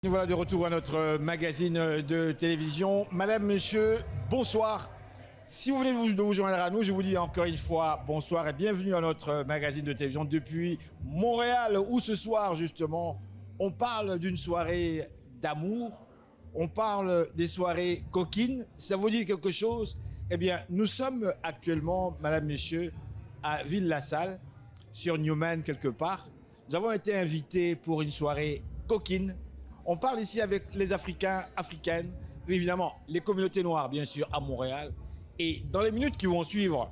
Nous voilà de retour à notre magazine de télévision. Madame, monsieur, bonsoir. Si vous venez de vous joindre à nous, je vous dis encore une fois bonsoir et bienvenue à notre magazine de télévision depuis Montréal, où ce soir, justement, on parle d'une soirée d'amour, on parle des soirées coquines. Ça vous dit quelque chose? Eh bien, nous sommes actuellement, madame, monsieur, à Ville-la-Salle, sur Newman, quelque part. Nous avons été invités pour une soirée coquine. On parle ici avec les Africains, Africaines, évidemment les communautés noires, bien sûr, à Montréal. Et dans les minutes qui vont suivre,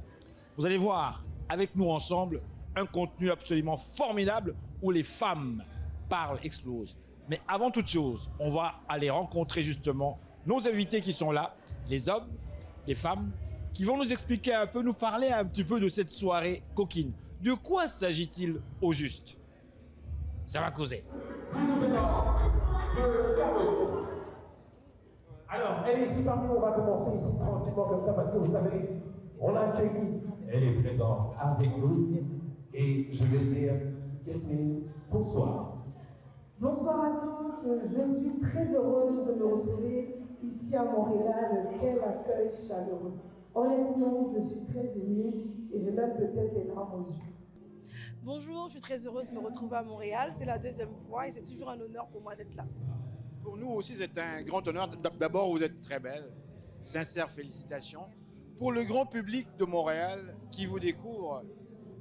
vous allez voir avec nous ensemble un contenu absolument formidable où les femmes parlent, explosent. Mais avant toute chose, on va aller rencontrer justement nos invités qui sont là, les hommes, les femmes, qui vont nous expliquer un peu, nous parler un petit peu de cette soirée coquine. De quoi s'agit-il au juste? Ça va causer. Alors, elle est ici parmi nous, on va commencer ici tranquillement comme ça parce que vous savez, on l'a accueillie, elle est présente avec nous et je vais dire, Yasmine, bonsoir. Bonsoir à tous, je suis très heureuse de me retrouver ici à Montréal. Quel accueil chaleureux. Honnêtement, je suis très émue et j'ai même peut-être les larmes aux yeux. Bonjour, je suis très heureuse de me retrouver à Montréal. C'est la deuxième fois et c'est toujours un honneur pour moi d'être là. Pour nous aussi, c'est un grand honneur. D'abord, vous êtes très belle. Sincères félicitations. Pour le grand public de Montréal qui vous découvre,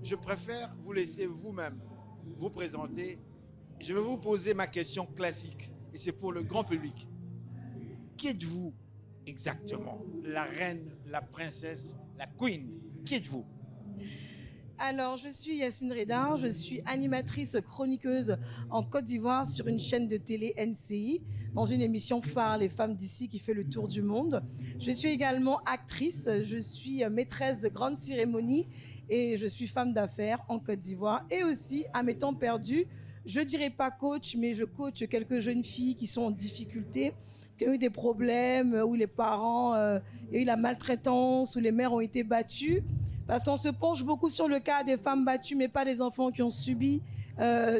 je préfère vous laisser vous-même vous présenter. Je vais vous poser ma question classique et c'est pour le grand public. Qui êtes-vous exactement? La reine, la princesse, la queen. Qui êtes-vous? Alors, je suis Yasmine Redard, je suis animatrice chroniqueuse en Côte d'Ivoire sur une chaîne de télé NCI, dans une émission phare, Les Femmes d'ici, qui fait le tour du monde. Je suis également actrice, je suis maîtresse de grandes cérémonies et je suis femme d'affaires en Côte d'Ivoire. Et aussi, à mes temps perdus, je dirais pas coach, mais je coach quelques jeunes filles qui sont en difficulté, qui ont eu des problèmes, où les parents, il y a eu la maltraitance, où les mères ont été battues. Parce qu'on se penche beaucoup sur le cas des femmes battues, mais pas des enfants qui ont subi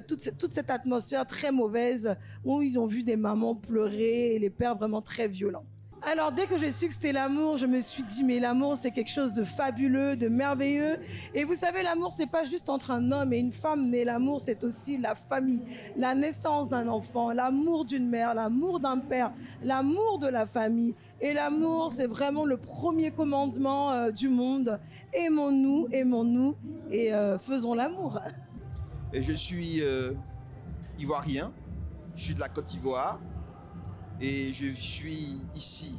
toute cette atmosphère très mauvaise où ils ont vu des mamans pleurer et les pères vraiment très violents. Alors, dès que j'ai su que c'était l'amour, je me suis dit, mais l'amour, c'est quelque chose de fabuleux, de merveilleux. Et vous savez, l'amour, c'est pas juste entre un homme et une femme, mais l'amour, c'est aussi la famille, la naissance d'un enfant, l'amour d'une mère, l'amour d'un père, l'amour de la famille. Et l'amour, c'est vraiment le premier commandement du monde. Aimons-nous et faisons l'amour. Et je suis ivoirien, je suis de la Côte d'Ivoire. Et je suis ici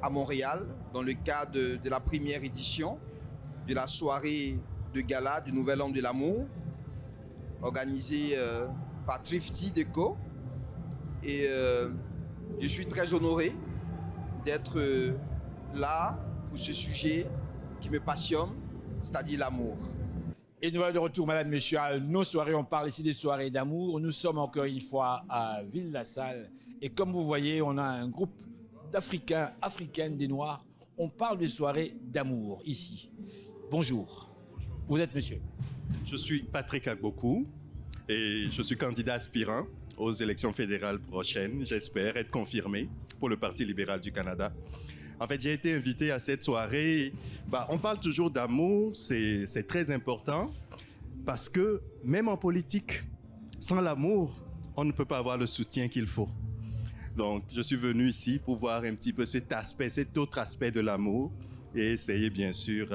à Montréal dans le cadre de la première édition de la soirée de gala du Nouvel An de l'Amour organisée par Thrifty Deco. Et je suis très honoré d'être là pour ce sujet qui me passionne, c'est-à-dire l'amour. Et nous voilà de retour, madame, monsieur, à nos soirées. On parle ici des soirées d'amour. Nous sommes encore une fois à Ville-la-Salle. Et comme vous voyez, on a un groupe d'Africains, Africaines, des Noirs. On parle de soirées d'amour ici. Bonjour. Vous êtes monsieur? Je suis Patrick Agbokou et je suis candidat aspirant aux élections fédérales prochaines. J'espère être confirmé pour le Parti libéral du Canada. En fait, j'ai été invité à cette soirée. On parle toujours d'amour, c'est très important parce que même en politique, sans l'amour, on ne peut pas avoir le soutien qu'il faut. Donc, je suis venu ici pour voir un petit peu cet autre aspect de l'amour et essayer bien sûr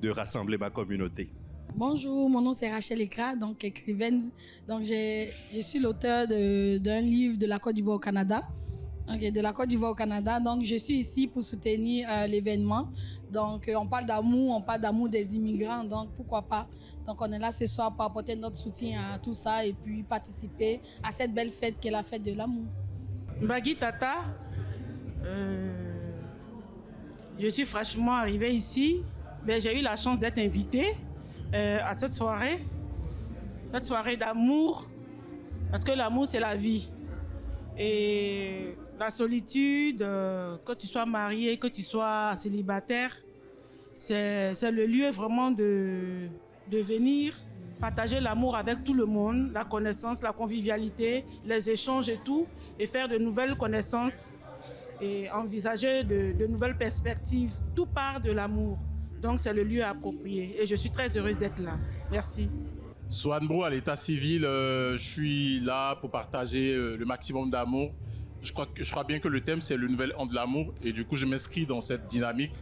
de rassembler ma communauté. Bonjour, mon nom c'est Rachel Ekra, donc écrivaine. Donc, je suis l'auteur d'un livre de la Côte d'Ivoire au Canada. Okay, de la Côte d'Ivoire au Canada. Donc, je suis ici pour soutenir l'événement. Donc, on parle d'amour des immigrants. Donc, pourquoi pas. Donc, on est là ce soir pour apporter notre soutien à tout ça et puis participer à cette belle fête qui est la fête de l'amour. Bagui Tata, je suis fraîchement arrivée ici. J'ai eu la chance d'être invitée à cette soirée d'amour, parce que l'amour, c'est la vie. Et la solitude, que tu sois marié, que tu sois célibataire, c'est le lieu vraiment de venir partager l'amour avec tout le monde, la connaissance, la convivialité, les échanges et tout, et faire de nouvelles connaissances et envisager de nouvelles perspectives. Tout part de l'amour. Donc c'est le lieu approprié et je suis très heureuse d'être là. Merci. Swan Bro à l'état civil, je suis là pour partager le maximum d'amour. Je crois bien que le thème c'est le nouvel an de l'amour et du coup je m'inscris dans cette dynamique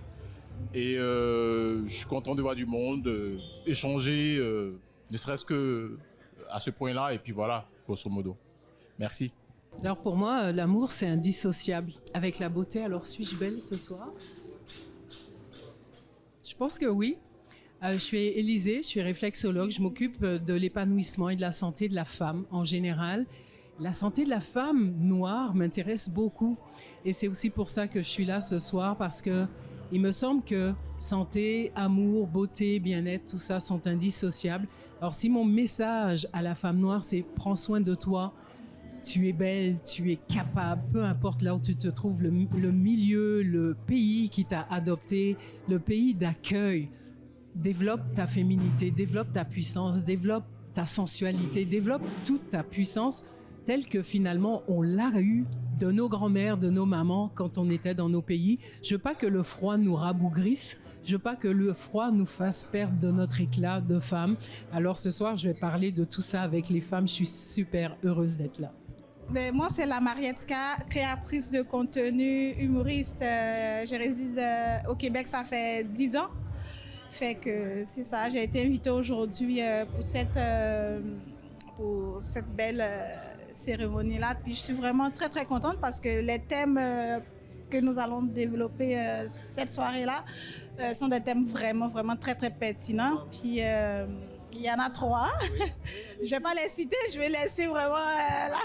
et je suis content de voir du monde, échanger, ne serait-ce que à ce point-là et puis voilà, grosso modo. Merci. Alors pour moi, l'amour c'est indissociable avec la beauté. Alors suis-je belle ce soir? Je pense que oui. Je suis Élisée, je suis réflexologue, je m'occupe de l'épanouissement et de la santé de la femme en général. La santé de la femme noire m'intéresse beaucoup et c'est aussi pour ça que je suis là ce soir parce que il me semble que santé, amour, beauté, bien-être, tout ça sont indissociables. Alors si mon message à la femme noire c'est prends soin de toi, tu es belle, tu es capable, peu importe là où tu te trouves, le milieu, le pays qui t'a adopté, le pays d'accueil, développe ta féminité, développe ta puissance, développe ta sensualité, développe toute ta puissance telle que finalement on l'a eu de nos grands-mères, de nos mamans quand on était dans nos pays. Je veux pas que le froid nous rabougrisse, je veux pas que le froid nous fasse perdre de notre éclat de femme. Alors ce soir, je vais parler de tout ça avec les femmes, je suis super heureuse d'être là. Ben, moi, c'est la Marietka, créatrice de contenu, humoriste. Je réside au Québec, ça fait 10 ans. Fait que c'est ça, j'ai été invitée aujourd'hui pour cette belle cérémonie-là. Puis je suis vraiment très, très contente parce que les thèmes que nous allons développer cette soirée-là sont des thèmes vraiment, vraiment très, très pertinents. Puis il y en a 3. Je ne vais pas les citer, je vais laisser vraiment là.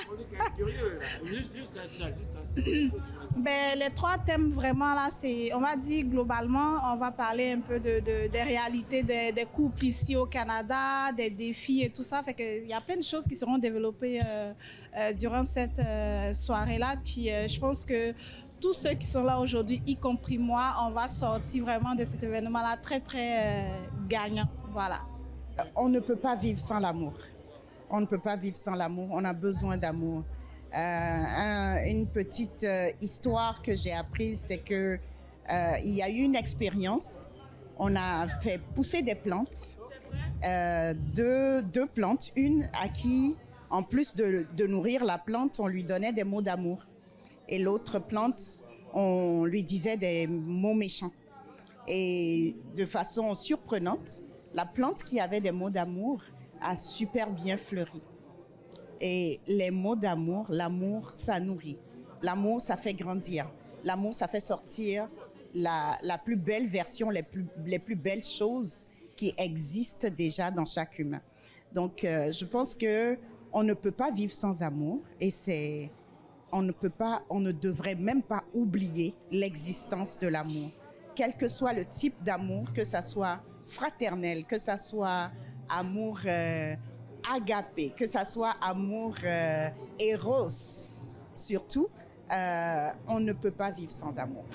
Ben, les 3 thèmes vraiment là, c'est, on va dire globalement, on va parler un peu des réalités des couples ici au Canada, des défis et tout ça. Fait que il y a plein de choses qui seront développées durant cette soirée-là. Puis je pense que tous ceux qui sont là aujourd'hui, y compris moi, on va sortir vraiment de cet événement-là très, très gagnant. Voilà. On ne peut pas vivre sans l'amour. On ne peut pas vivre sans l'amour. On a besoin d'amour. Une petite histoire que j'ai apprise, c'est que il y a eu une expérience. On a fait pousser des plantes, deux plantes, une à qui, en plus de nourrir la plante, on lui donnait des mots d'amour, et l'autre plante, on lui disait des mots méchants. Et de façon surprenante, la plante qui avait des mots d'amour a super bien fleuri. Et les mots d'amour, l'amour, ça nourrit. L'amour, ça fait grandir. L'amour, ça fait sortir la plus belle version, les plus belles choses qui existent déjà dans chaque humain. Donc, je pense qu'on ne peut pas vivre sans amour et on ne devrait même pas oublier l'existence de l'amour. Quel que soit le type d'amour, que ça soit fraternel, que ça soit amour agapé, que ça soit amour éros, surtout, on ne peut pas vivre sans amour.